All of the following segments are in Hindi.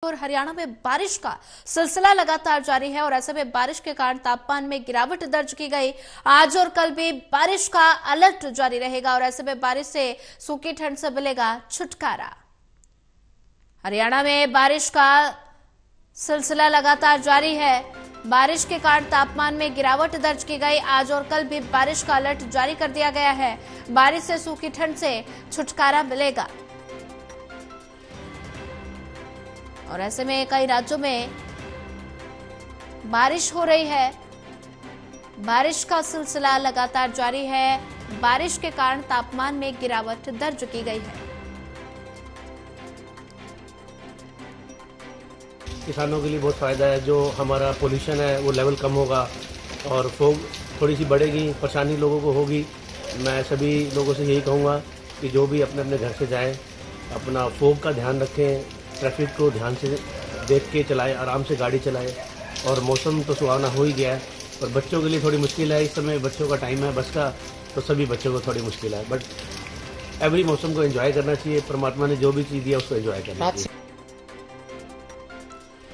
और हरियाणा में बारिश का सिलसिला लगातार जारी है और ऐसे में बारिश के कारण तापमान में गिरावट दर्ज की गई। आज और कल भी बारिश का अलर्ट जारी रहेगा और ऐसे में बारिश से सूखी ठंड से मिलेगा छुटकारा। हरियाणा में बारिश का सिलसिला लगातार जारी है। बारिश के कारण तापमान में गिरावट दर्ज की गई। आज और कल भी बारिश का अलर्ट जारी कर दिया गया है। बारिश से सूखी ठंड से छुटकारा मिलेगा और ऐसे में कई राज्यों में बारिश हो रही है। बारिश का सिलसिला लगातार जारी है। बारिश के कारण तापमान में गिरावट दर्ज की गई है। किसानों के लिए बहुत फ़ायदा है। जो हमारा पोल्यूशन है वो लेवल कम होगा और फोग थोड़ी सी बढ़ेगी, परेशानी लोगों को होगी। मैं सभी लोगों से यही कहूँगा कि जो भी अपने अपने घर से जाएं, अपना फोग का ध्यान रखें, ट्रैफिक को ध्यान से देख के चलाएं, आराम से गाड़ी चलाएं। और मौसम तो सुहावना हो ही गया है, पर बच्चों के लिए थोड़ी मुश्किल है। इस समय बच्चों का टाइम है बस का, तो सभी बच्चों को थोड़ी मुश्किल है। बट एवरी मौसम को एंजॉय करना चाहिए। परमात्मा ने जो भी चीज़ दिया उसको एंजॉय करना चाहिए।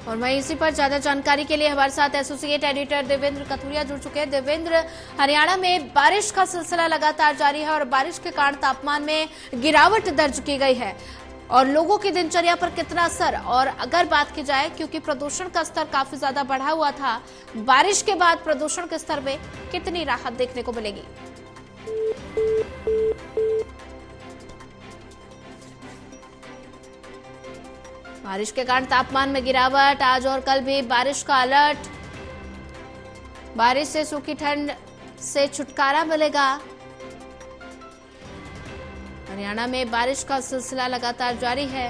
और वहीं इसी पर ज्यादा जानकारी के लिए हमारे साथ एसोसिएट एडिटर देवेंद्र कथुरिया जुड़ चुके हैं। देवेंद्र, हरियाणा में बारिश का सिलसिला लगातार जारी है और बारिश के कारण तापमान में गिरावट दर्ज की गई है और लोगों की दिनचर्या पर कितना असर, और अगर बात की जाए क्योंकि प्रदूषण का स्तर काफी ज्यादा बढ़ा हुआ था, बारिश के बाद प्रदूषण के स्तर में कितनी राहत देखने को मिलेगी? बारिश के कारण तापमान में गिरावट, आज और कल भी बारिश का अलर्ट। बारिश से सूखी ठंड से छुटकारा मिलेगा। हरियाणा में बारिश का सिलसिला लगातार जारी है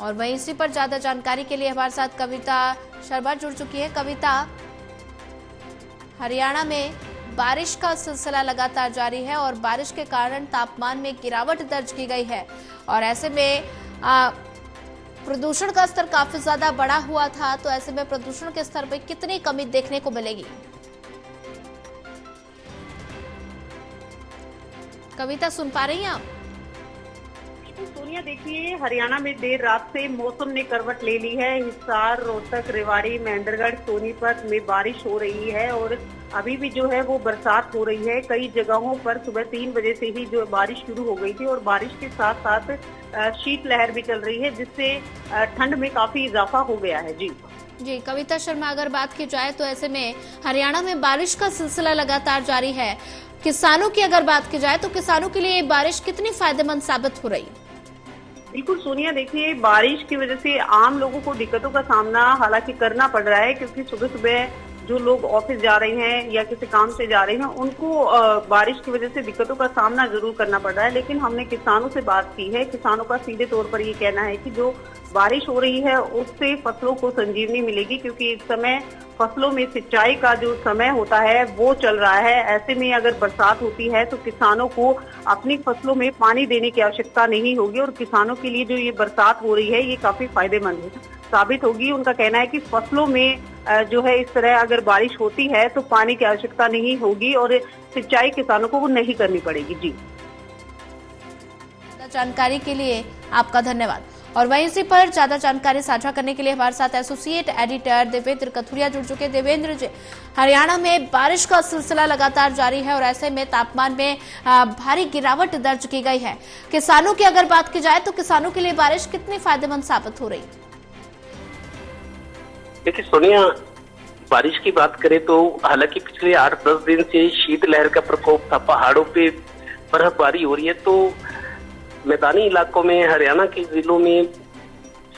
और वहीं इसी पर ज्यादा जानकारी के लिए हमारे साथ कविता शर्मा जुड़ चुकी है। कविता, हरियाणा में बारिश का सिलसिला लगातार जारी है और बारिश के कारण तापमान में गिरावट दर्ज की गई है और ऐसे में प्रदूषण का स्तर काफी ज्यादा बढ़ा हुआ था, तो ऐसे में प्रदूषण के स्तर पर कितनी कमी देखने को मिलेगी? कविता, सुन पा रही हैं आप? सोनिया, देखिए, हरियाणा में देर रात से मौसम ने करवट ले ली है। हिसार, रोहतक, रेवाड़ी, महेंद्रगढ़, सोनीपत में बारिश हो रही है और अभी भी जो है वो बरसात हो रही है। कई जगहों पर सुबह 3 बजे से ही जो बारिश शुरू हो गई थी और बारिश के साथ साथ शीतलहर भी चल रही है, जिससे ठंड में काफी इजाफा हो गया है। जी कविता शर्मा, अगर बात की जाए तो ऐसे में हरियाणा में बारिश का सिलसिला लगातार जारी है। किसानों की अगर बात की जाए तो किसानों के लिए बारिश कितनी फायदेमंद साबित हो रही? बिल्कुल सोनिया, देखिए, बारिश की वजह से आम लोगों को दिक्कतों का सामना हालांकि करना पड़ रहा है, क्योंकि सुबह सुबह जो लोग ऑफिस जा रहे हैं या किसी काम से जा रहे हैं उनको बारिश की वजह से दिक्कतों का सामना जरूर करना पड़ रहा है। लेकिन हमने किसानों से बात की है। किसानों का सीधे तौर पर ये कहना है कि जो बारिश हो रही है उससे फसलों को संजीवनी मिलेगी, क्योंकि इस समय फसलों में सिंचाई का जो समय होता है वो चल रहा है। ऐसे में अगर बरसात होती है तो किसानों को अपनी फसलों में पानी देने की आवश्यकता नहीं होगी और किसानों के लिए जो ये बरसात हो रही है ये काफी फायदेमंद साबित होगी। उनका कहना है कि फसलों में जो है इस तरह अगर बारिश होती है तो पानी की आवश्यकता नहीं होगी और सिंचाई किसानों को वो नहीं करनी पड़ेगी। जी, जानकारी के लिए आपका धन्यवाद। और वहीं इसी पर ज्यादा जानकारी साझा करने के लिए हमारे साथ एसोसिएट एडिटर देवेंद्र कथुरिया जुड़ चुके। देवेंद्र जी, हरियाणा में बारिश का सिलसिला लगातार जारी है और ऐसे में तापमान में भारी गिरावट दर्ज की गई है। किसानों की अगर बात की जाए तो किसानों के लिए बारिश कितनी फायदेमंद साबित हो रही? देखिए सोनिया, बारिश की बात करें तो हालांकि पिछले 8-10 दिन से शीतलहर का प्रकोप था, पहाड़ों पे बर्फबारी हो रही है, तो मैदानी इलाकों में हरियाणा के जिलों में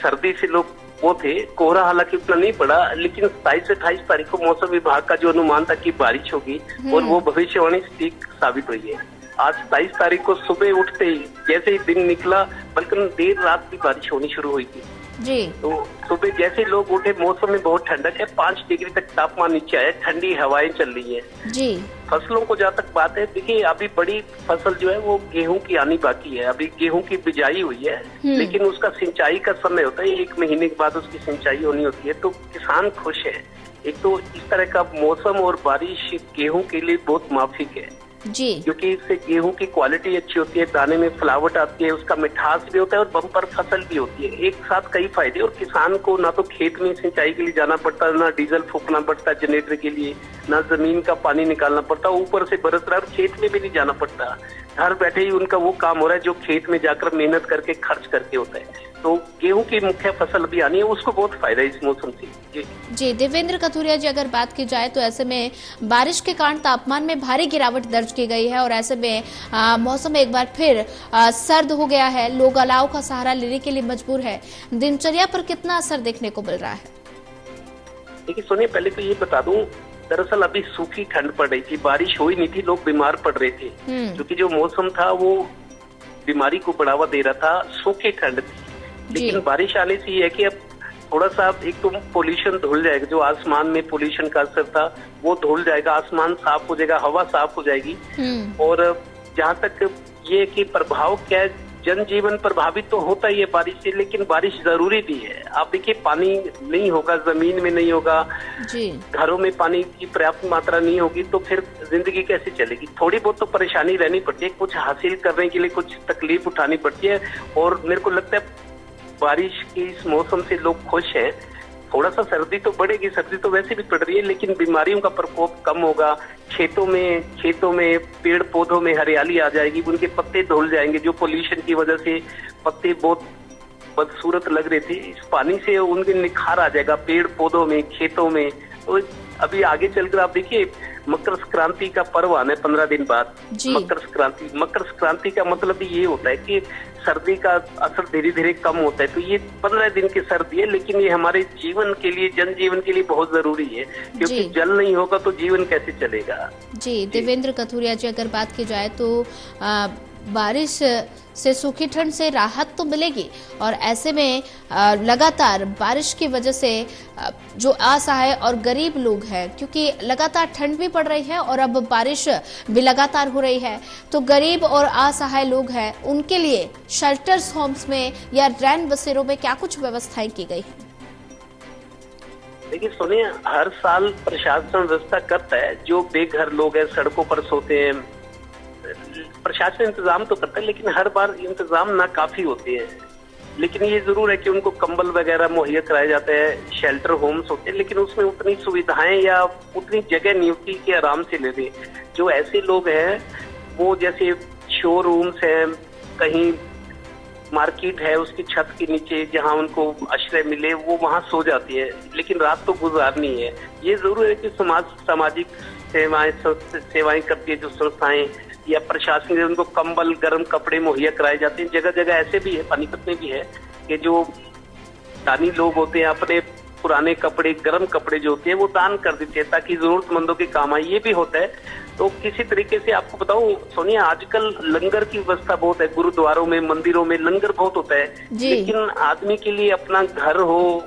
सर्दी से लोग वो थे। कोहरा हालांकि उतना नहीं पड़ा, लेकिन 27 से 28 तारीख को मौसम विभाग का जो अनुमान था कि बारिश होगी और वो भविष्यवाणी ठीक साबित हुई है। आज 27 तारीख को सुबह उठते ही जैसे ही दिन निकला, बल्कि देर रात भी बारिश होनी शुरू हुई थी जी। तो सुबह जैसे लोग उठे, मौसम में बहुत ठंडक है, 5 डिग्री तक तापमान नीचे आया, ठंडी हवाएं चल रही है जी। फसलों को जहाँ तक बात है, देखिए अभी बड़ी फसल जो है वो गेहूं की आनी बाकी है। अभी गेहूं की बिजाई हुई है, लेकिन उसका सिंचाई का समय होता है, 1 महीने के बाद उसकी सिंचाई होनी होती है। तो किसान खुश है। एक तो इस तरह का मौसम और बारिश गेहूं के लिए बहुत माफिक है। जी। क्योंकि इससे गेहूं की क्वालिटी अच्छी होती है, दाने में फ्लावट आती है, उसका मिठास भी होता है और बम्पर फसल भी होती है। एक साथ कई फायदे, और किसान को ना तो खेत में सिंचाई के लिए जाना पड़ता, ना डीजल फूकना पड़ता जनरेटर के लिए, ना जमीन का पानी निकालना पड़ता, ऊपर से बरस रहा है और खेत में भी नहीं जाना पड़ता। घर बैठे ही उनका वो काम हो रहा है जो खेत में जाकर मेहनत करके खर्च करके होता है। तो गेहूं की मुख्य फसल भी आनी है, उसको बहुत फायदा है इस मौसम से। जी देवेंद्र कथुरिया जी, अगर बात की जाए तो ऐसे में बारिश के कारण तापमान में भारी गिरावट दर्ज की गई है और ऐसे में मौसम एक बार फिर सर्द हो गया है। लोग अलाव का सहारा लेने के लिए मजबूर है। दिनचर्या पर कितना असर देखने को मिल रहा है? देखिए सुनिए, पहले तो ये बता दूं, दरअसल अभी सूखी ठंड पड़ रही थी, बारिश हो ही नहीं थी, लोग बीमार पड़ रहे थे क्योंकि जो मौसम था वो बीमारी को बढ़ावा दे रहा था। सूखी ठंड थी, लेकिन बारिश आने से ये है कि अब थोड़ा सा एक तो पोल्यूशन धुल जाएगा, जो आसमान में पोल्यूशन का असर था वो धुल जाएगा, आसमान साफ हो जाएगा, हवा साफ हो जाएगी। और जहाँ तक ये कि प्रभाव क्या है, जनजीवन प्रभावित तो होता ही है बारिश से, लेकिन बारिश जरूरी भी है। आप देखिए, पानी नहीं होगा, जमीन में नहीं होगा, घरों में पानी की पर्याप्त मात्रा नहीं होगी, तो फिर जिंदगी कैसे चलेगी? थोड़ी बहुत तो परेशानी रहनी पड़ती है, कुछ हासिल करने के लिए कुछ तकलीफ उठानी पड़ती है। और मेरे को लगता है बारिश के इस मौसम से लोग खुश हैं। थोड़ा सा सर्दी तो बढ़ेगी, सर्दी तो वैसे भी पड़ रही है, लेकिन बीमारियों का प्रकोप कम होगा। खेतों में पेड़ पौधों में हरियाली आ जाएगी, उनके पत्ते धुल जाएंगे, जो पोल्यूशन की वजह से पत्ते बहुत बदसूरत लग रहे थे, इस पानी से उनके निखार आ जाएगा पेड़ पौधों में, खेतों में। तो अभी आगे चलकर आप देखिए, मकर संक्रांति का पर्व आना है 15 दिन बाद। मकर संक्रांति का मतलब भी ये होता है कि सर्दी का असर धीरे धीरे कम होता है। तो ये 15 दिन की सर्दी है, लेकिन ये हमारे जीवन के लिए, जनजीवन के लिए बहुत जरूरी है, क्योंकि जल नहीं होगा तो जीवन कैसे चलेगा। जी देवेंद्र कथुरिया जी, अगर बात की जाए तो बारिश से सूखी ठंड से राहत तो मिलेगी और ऐसे में लगातार बारिश की वजह से जो असहाय और गरीब लोग हैं, क्योंकि लगातार ठंड भी पड़ रही है और अब बारिश भी लगातार हो रही है, तो गरीब और असहाय लोग हैं, उनके लिए शेल्टर्स होम्स में या रैन बसेरों में क्या कुछ व्यवस्थाएं की गई है? देखिए सुनिए, हर साल प्रशासन व्यवस्था करता है, जो बेघर लोग हैं सड़कों पर सोते हैं, प्रशासन इंतजाम तो करता है, लेकिन हर बार इंतजाम नाकाफी होते हैं। लेकिन ये जरूर है कि उनको कंबल वगैरह मुहैया कराए जाते हैं, शेल्टर होम्स होते हैं, लेकिन उसमें उतनी सुविधाएं या उतनी जगह नहीं होती कि आराम से ले लें। जो ऐसे लोग हैं वो जैसे शोरूम्स हैं, कहीं मार्केट है, उसकी छत के नीचे जहां उनको आश्रय मिले, वो वहां सो जाती है, लेकिन रात तो गुजारनी है। ये जरूर है कि सामाजिक सेवाएं करती है जो संस्थाएं या प्रशासन, उनको कंबल, गर्म कपड़े मुहैया कराए जाते हैं। जगह जगह ऐसे भी है, पानीपत में भी है, कि जो दानी लोग होते हैं अपने पुराने कपड़े, गर्म कपड़े जो होते हैं वो दान कर देते हैं ताकि जरूरतमंदों के काम आए। ये भी होता है। तो किसी तरीके से आपको बताऊं सोनिया, आजकल लंगर की व्यवस्था बहुत है, गुरुद्वारों में, मंदिरों में लंगर बहुत होता है, लेकिन आदमी के लिए अपना घर हो,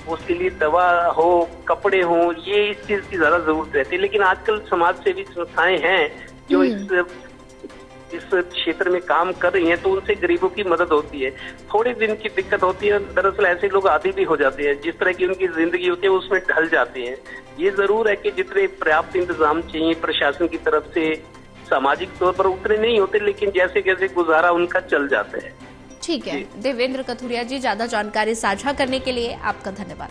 उसके लिए दवा हो, कपड़े हो, ये इस चीज की ज्यादा जरूरत रहती है। लेकिन आजकल समाज सेवी संस्थाएं हैं जो इस क्षेत्र में काम कर रही हैं, तो उनसे गरीबों की मदद होती है। थोड़े दिन की दिक्कत होती है, दरअसल ऐसे लोग आदी भी हो जाते हैं, जिस तरह की उनकी जिंदगी होती है उसमें ढल जाते हैं। ये जरूर है कि जितने पर्याप्त इंतजाम चाहिए प्रशासन की तरफ से सामाजिक तौर पर उतने नहीं होते, लेकिन जैसे कैसे गुजारा उनका चल जाता है। ठीक है देवेंद्र कथुरिया जी, ज्यादा जानकारी साझा करने के लिए आपका धन्यवाद।